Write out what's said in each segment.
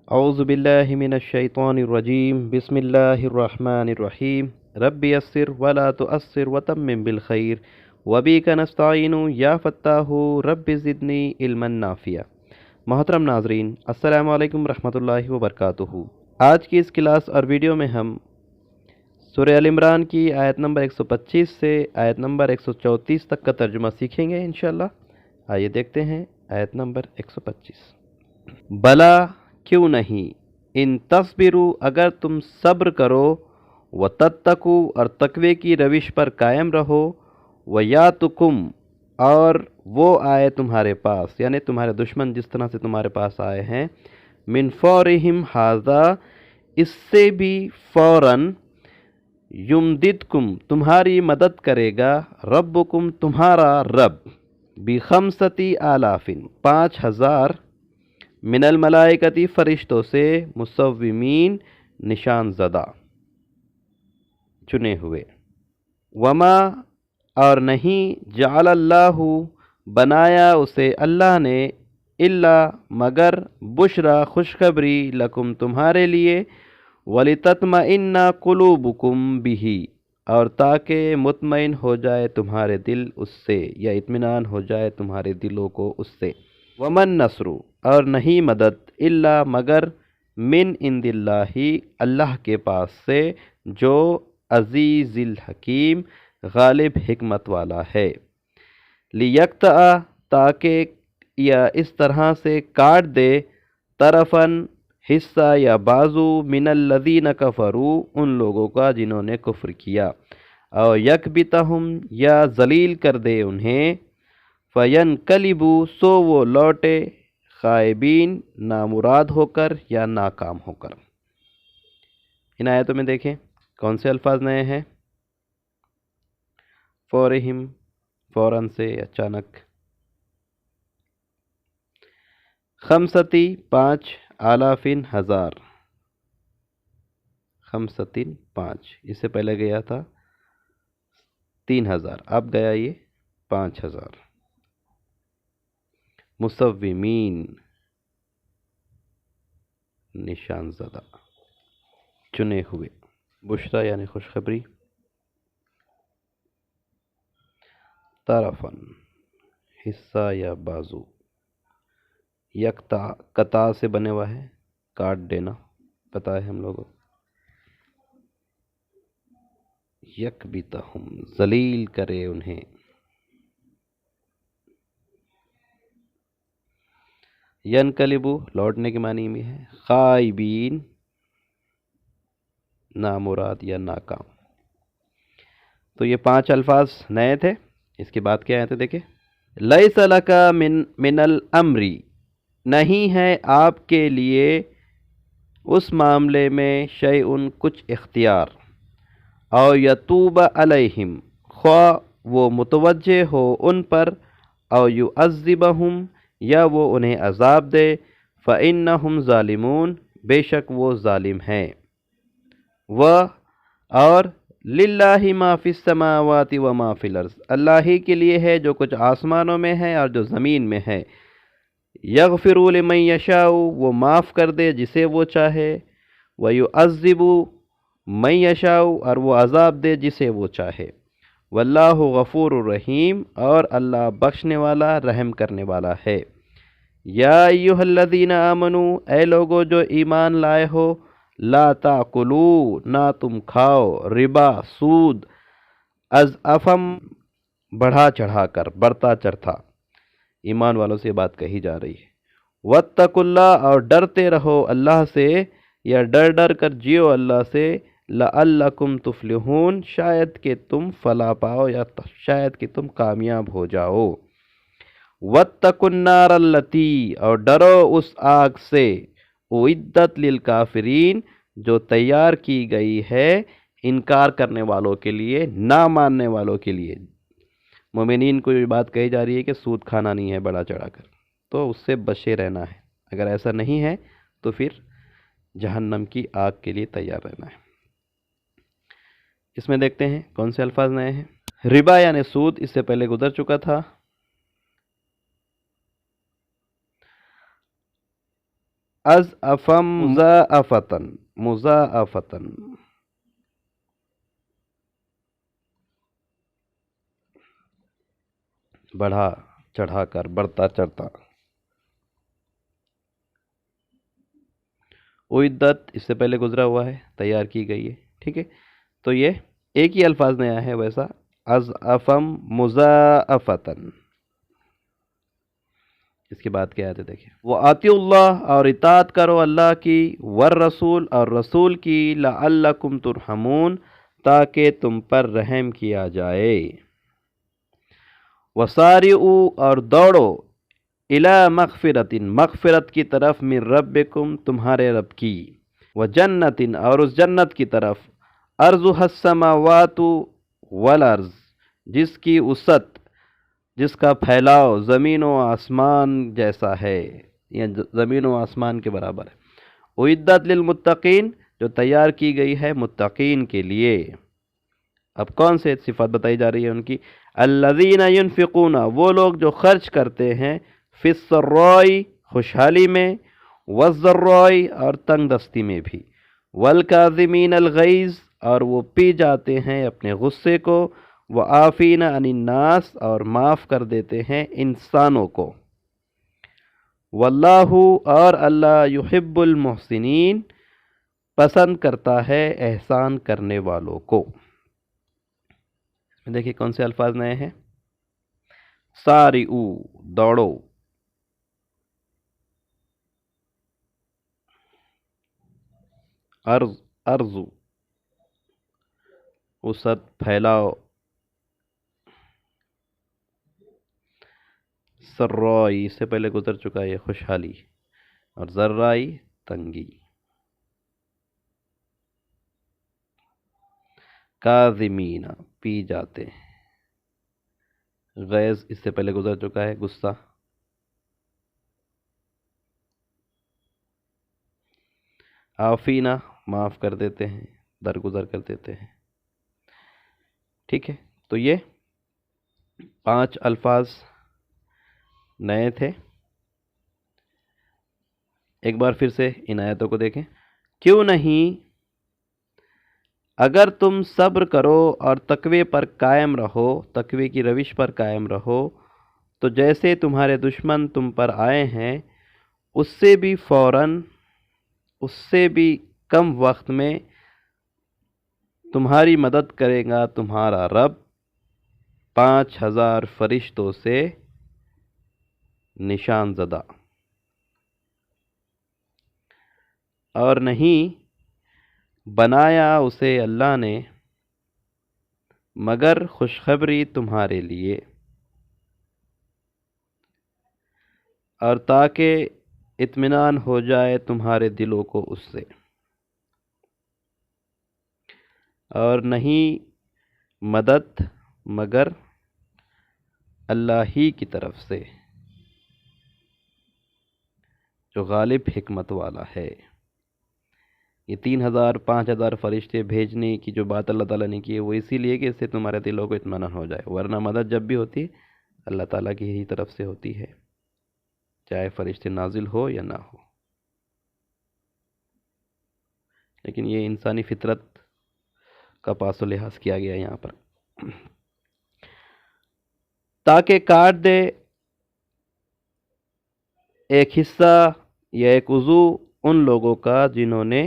اعوذ باللہ من الشیطان الرجیم بسم اللہ الرحمن الرحیم رب یسر ولا تؤثر وتمم بالخیر وبک نستعین یا فتاح رب زدنی علما نافعا۔ محترم ناظرین، السلام علیکم ورحمۃ اللہ وبرکاتہ۔ آج کی اس کلاس اور ویڈیو میں ہم سورہ ال عمران کی آیت نمبر 125 سے آیت نمبر 134 تک کا ترجمہ سیکھیں گے انشاءاللہ۔ آئیے دیکھتے ہیں آیت نمبر 125۔ بلا کیوں نہیں، ان تصبروا اگر تم صبر کرو، وتتقوا اور تقوی کی روش پر قائم رہو، ویاتکم اور وہ آئے تمہارے پاس، یعنی تمہارے دشمن جس طرح سے تمہارے پاس آئے ہیں، من فورہم ھذا اس سے بھی فوراً، یمددکم تمہاری مدد کرے گا، ربکم تمہارا رب، بخمسۃ آلاف 5000 من الملائکتی فرشتوں سے، مصومین نشان زدہ چنے ہوئے، وما اور نہیں، جعل اللہ بنایا اسے اللہ نے، الا مگر، بشرا خوشخبری، لکم تمہارے لیے، ولتطمئن قلوبکم بہ اور تاکہ مطمئن ہو جائے تمہارے دل اس سے، یا اطمینان ہو جائے تمہارے دلوں کو اس سے، ومن نصر اور نہیں مدد، الا مگر، من عند اللہ اللہ کے پاس سے، جو عزیز الحکیم غالب حکمت والا ہے، لیقطع تاکہ یا اس طرح سے کاٹ دے، طرفاً حصہ یا بازو، من الذین کفروا ان لوگوں کا جنہوں نے کفر کیا، او یکبتہم یا ذلیل کر دے انہیں، فینقلبوا سو وہ لوٹے، خائبین نامراد ہو کر یا ناکام ہو کر۔ ان آیتوں میں دیکھیں کون سے الفاظ نئے ہیں؟ فورہم فوراً سے، اچانک، خمستی 5، آلافن 1000، خمستین 5، اس سے پہلے گیا تھا 3000، اب گیا یہ 5000، مصومین نشان زدہ چنے ہوئے، بشرا یعنی خوشخبری، طرفاً حصہ یا بازو، یکتا قطع سے بنے ہوا ہے، کاٹ دینا، پتہ ہے ہم لوگوں، یکبتہم ذلیل کرے انہیں، ینقلبو لوٹنے کے معنی میں ہے، خائبین نامراد یا ناکام۔ تو یہ 5 الفاظ نئے تھے۔ اس کے بعد کیا آئے تھے دیکھیں، لیس لک من الامر نہیں ہے آپ کے لیے اس معاملے میں، شیء کچھ اختیار، او یتوب علیہم خواہ وہ متوجہ ہو ان پر، او یعذبہم یا وہ انہیں عذاب دے، فإنہم ظالمون بے شک وہ ظالم ہیں، اور للہ ما فی السماوات و ما فی الارض اللہ ہی کے لیے ہے جو کچھ آسمانوں میں ہے اور جو زمین میں ہے، یغفر لمن یشاء وہ معاف کر دے جسے وہ چاہے، ویعذب من یشاء اور وہ عذاب دے جسے وہ چاہے، واللہ غفور الرحیم اور اللہ بخشنے والا رحم کرنے والا ہے۔ یا ایہا الذین آمنوا اے لوگو جو ایمان لائے ہو، لا تاکلوا نہ تم کھاؤ، ربا سود، اضعافم بڑھا چڑھا کر، بڑھتا چڑھتا، ایمان والوں سے بات کہی جا رہی ہے، واتقوا اللہ اور ڈرتے رہو اللہ سے، یا ڈر ڈر کر جیو اللہ سے، لعلکم تفلحون شاید کہ تم فلاح پاؤ یا شاید کہ تم کامیاب ہو جاؤ، واتقوا النار التی اور ڈرو اس آگ سے، اعدت للکافرین جو تیار کی گئی ہے انکار کرنے والوں کے لیے، نہ ماننے والوں کے لیے۔ مومنین کو یہ بات کہی جا رہی ہے کہ سود کھانا نہیں ہے بڑا چڑھا کر، تو اس سے بچے رہنا ہے، اگر ایسا نہیں ہے تو پھر جہنم کی آگ کے لیے تیار رہنا ہے۔ اس میں دیکھتے ہیں کون سے الفاظ نئے ہیں۔ ربا یعنی سود، اس سے پہلے گزر چکا تھا۔ از افم مضاعفتن، مضاعفتن، بڑھا چڑھا کر، بڑھتا چڑھتا. اعدت اس سے پہلے گزرا ہوا ہے، تیار کی گئی ہے. ٹھیک ہے، تو یہ ایک ہی الفاظ نیا ہے ویسا، از افم مضاعفتن. اس کی بات کیا ہے دیکھیں، وہ آتی اللہ، اور اطاعت کرو اللہ کی، والرسول، اور رسول کی، لعلکم ترحمون، تاکہ تم پر رحم کیا جائے. وسارعوا، اور دوڑو، الی مغفرت، مغفرت کی طرف، من ربکم، تمہارے رب کی، وجنت، اور اس جنت کی طرف، ارضها السماوات والارض، جس کی وسعت، جس کا پھیلاؤ زمین و آسمان جیسا ہے، یا زمین و آسمان کے برابر ہے. اعدت للمتقین، جو تیار کی گئی ہے متقین کے لیے. اب کون سے صفات بتائی جا رہی ہے ان کی؟ الذین ینفقون، وہ لوگ جو خرچ کرتے ہیں، فی السراء، خوشحالی میں، والضراء، اور تنگ دستی میں بھی، والکاظمین الغیظ، اور وہ پی جاتے ہیں اپنے غصے کو، وعافین عن الناس، اور معاف کر دیتے ہیں انسانوں کو. واللہ، اور اللہ، یحب المحسنین، پسند کرتا ہے احسان کرنے والوں کو. دیکھیں کون سے الفاظ نئے ہیں؟ سارعو، دوڑو، ارض، وسعت، پھیلاؤ، سرائی اس سے پہلے گزر چکا ہے خوشحالی، اور ذرائی تنگی. کاظمین پی جاتے ہیں، غیظ اس سے پہلے گزر چکا ہے غصہ. عافینہ معاف کر دیتے ہیں، درگزر کر دیتے ہیں. ٹھیک ہے، تو یہ 5 الفاظ نئے تھے. ایک بار پھر سے ان آیتوں کو دیکھیں. کیوں نہیں اگر تم صبر کرو اور تقوی پر قائم رہو، تقوی کی روش پر قائم رہو، تو جیسے تمہارے دشمن تم پر آئے ہیں، اس سے بھی فوراً، اس سے بھی کم وقت میں تمہاری مدد کرے گا تمہارا رب 5000 فرشتوں سے نشان زدہ. اور نہیں بنایا اسے اللہ نے مگر خوشخبری تمہارے لیے، اور تاکہ اطمینان ہو جائے تمہارے دلوں کو اس سے. اور نہیں مدد مگر اللہ ہی کی طرف سے، جو غالب حکمت والا ہے. یہ 3000 5000 فرشتے بھیجنے کی جو بات اللہ تعالیٰ نے کی ہے، وہ اسی لیے کہ اس سے تمہارے دلوں کو اطمینان ہو جائے. ورنہ مدد جب بھی ہوتی ہے اللہ تعالیٰ کی ہی طرف سے ہوتی ہے، چاہے فرشتے نازل ہو یا نہ ہو. لیکن یہ انسانی فطرت کا پاس و لحاظ کیا گیا یہاں پر، تاکہ کاٹ دے ایک حصہ یا ایک عضو ان لوگوں کا جنہوں نے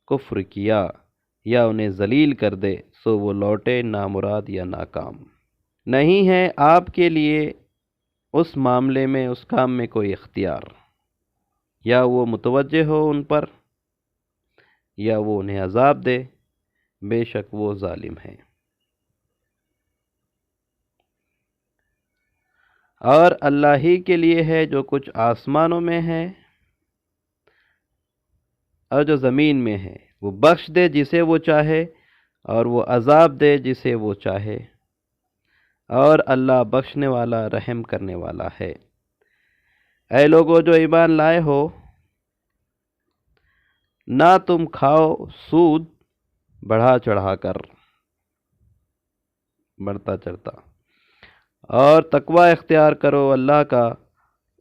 کفر کیا، یا انہیں ذلیل کر دے، سو وہ لوٹے نامراد یا ناکام. نہیں ہے آپ کے لیے اس معاملے میں، اس کام میں کوئی اختیار، یا وہ متوجہ ہو ان پر، یا وہ انہیں عذاب دے، بے شک وہ ظالم ہے. اور اللہ ہی کے لیے ہے جو کچھ آسمانوں میں ہے اور جو زمین میں ہے. وہ بخش دے جسے وہ چاہے، اور وہ عذاب دے جسے وہ چاہے، اور اللہ بخشنے والا، رحم کرنے والا ہے. اے لوگو جو ایمان لائے ہو، نہ تم کھاؤ سود بڑھا چڑھا کر، بڑھتا چڑھتا، اور تقوی اختیار کرو اللہ کا،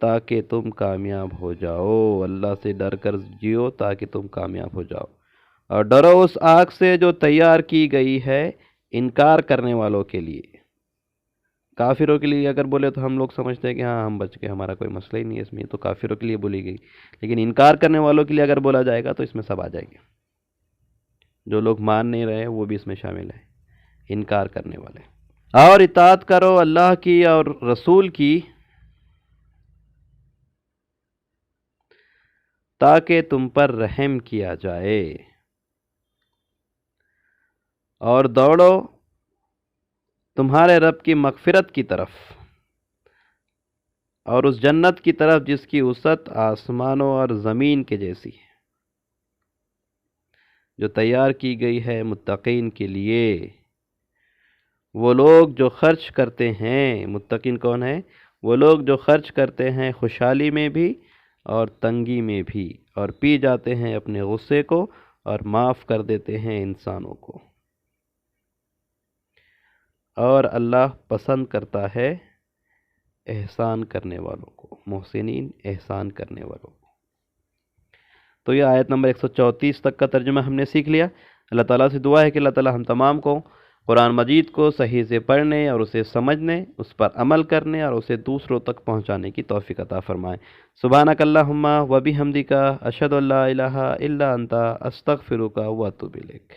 تاکہ تم کامیاب ہو جاؤ، اللہ سے ڈر کر جیو تاکہ تم کامیاب ہو جاؤ، اور ڈرو اس آگ سے جو تیار کی گئی ہے انکار کرنے والوں کے لیے۔ کافروں کے لیے اگر بولے تو ہم لوگ سمجھتے ہیں کہ ہاں ہم بچ گئے، ہمارا کوئی مسئلہ ہی نہیں ہے اس میں، تو کافروں کے لیے بولی گئی، لیکن انکار کرنے والوں کے لیے اگر بولا جائے گا تو اس میں سب آ جائیں گے، جو لوگ مان نہیں رہے وہ بھی اس میں شامل ہیں، انکار کرنے والے۔ اور اطاعت کرو اللہ کی اور رسول کی تاکہ تم پر رحم کیا جائے، اور دوڑو تمہارے رب کی مغفرت کی طرف اور اس جنت کی طرف جس کی وسعت آسمانوں اور زمین کے جیسی ہے، جو تیار کی گئی ہے متقین کے لیے۔ وہ لوگ جو خرچ کرتے ہیں، متقین کون ہیں؟ وہ لوگ جو خرچ کرتے ہیں خوشحالی میں بھی اور تنگی میں بھی، اور پی جاتے ہیں اپنے غصے کو اور معاف کر دیتے ہیں انسانوں کو، اور اللہ پسند کرتا ہے احسان کرنے والوں کو، محسنین احسان کرنے والوں کو۔ تو یہ آیت نمبر 134 تک کا ترجمہ ہم نے سیکھ لیا۔ اللہ تعالیٰ سے دعا ہے کہ اللہ تعالیٰ ہم تمام کو قرآن مجید کو صحیح سے پڑھنے اور اسے سمجھنے، اس پر عمل کرنے اور اسے دوسروں تک پہنچانے کی توفیق عطا فرمائے۔ سبحانک اللہم و بحمدک، اشہد ان لا الہ الا انت، استغفرک و اتوب الیک۔